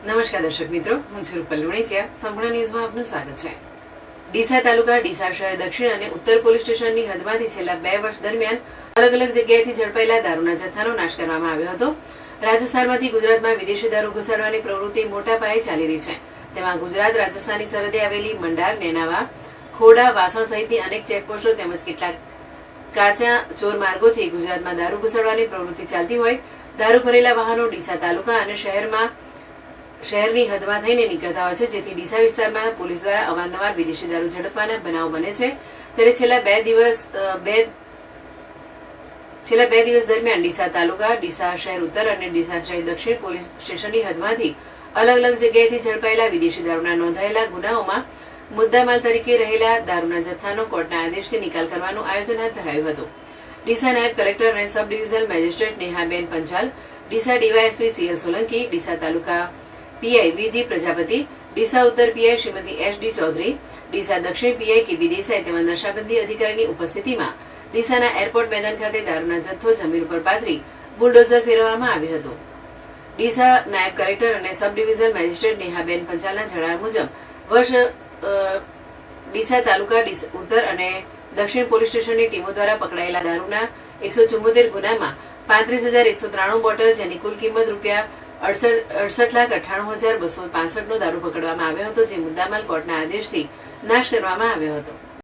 નમસ્કાર દર્શક મિત્રો, હું છું રૂપલ લુણીચિયા. સંપૂર્ણ ન્યૂઝમાં આપનું સ્વાગત છે. ડીસા તાલુકા, ડીસા શહેર દક્ષિણ અને ઉત્તર પોલીસ સ્ટેશનની હદમાંથી છેલ્લા 2 વર્ષ દરમિયાન અલગ અલગ જગ્યાએથી ઝડપાયેલા દારૂના જથ્થાનો નાશ કરવામાં આવ્યો હતો. રાજસ્થાનમાંથી ગુજરાતમાં વિદેશી દારૂ ઘુસાડવાની પ્રવૃત્તિ મોટા પાયે ચાલી રહી છે. તેમાં ગુજરાત રાજસ્થાનની સરહદે આવેલી મંડાર, નેનાવા, ખોડા, વાસણ સહિતની અનેક ચેકપોસ્ટો તેમજ કેટલાક કાચા ચોર માર્ગોથી ગુજરાતમાં દારૂ ઘુસાડવાની પ્રવૃત્તિ ચાલતી હોય. દારૂ ભરેલા વાહનો ડીસા તાલુકા અને શહેરની હદમાં થઈને નીકળતા હોય છે, જેથી ડીસા વિસ્તારમાં પોલીસ દ્વારા અવારનવાર વિદેશી દારૂ ઝડપવાના બનાવ બને છે. ત્યારે છેલ્લા બે દિવસ દરમિયાન ડીસા તાલુકા, ડીસા શહેર ઉત્તર અને ડીસા શહેર દક્ષિણ પોલીસ સ્ટેશનની હદમાંથી અલગ અલગ જગ્યાએથી ઝડપાયેલા વિદેશી દારૂના નોંધાયેલા ગુનાઓમાં મુદ્દામાલ તરીકે રહેલા દારૂના જથ્થાનો કોર્ટના આદેશથી નિકાલ કરવાનું આયોજન હાથ ધરાયું હતું. ડીસા નાયબ કલેક્ટર અને સબ ડિવિઝનલ મેજિસ્ટ્રેટ નેહાબેન પંચાલ, ડીસા ડીવાયએસપી સીએલ સોલંકી, ડીસા તાલુકા પીઆઈ વીજી પ્રજાપતિ, ડીસા ઉત્તર પીઆઈ શ્રીમતી એસડી ચૌધરી, ડીસા દક્ષિણ પીઆઈ કેવી દેસાઈ તેમજ નશાબંધી અધિકારીની ઉપસ્થિતિમાં ડીસાના એરપોર્ટ મેદાન ખાતે દારૂના જથ્થો જમીન ઉપર પાથરી બુલડોઝર ફેરવવામાં આવ્યું હતું. ડીસા નાયબ કલેક્ટર અને સબ ડિવિઝનલ મેજિસ્ટ્રેટ નેહાબેન પંચાલના જણાવ્યા મુજબ ડીસા તાલુકા, ઉત્તર અને દક્ષિણ પોલીસ સ્ટેશનની ટીમો દ્વારા પકડાયેલા દારૂના 174 ગુનામાં 35,193 બોટલ, જેની કુલ કિંમત રૂપિયા 68,98,265 નો દારૂ પકડવામાં આવ્યો હતો, જે મુદ્દામાલ કોર્ટના આદેશથી નાશ કરવામાં આવ્યો હતો.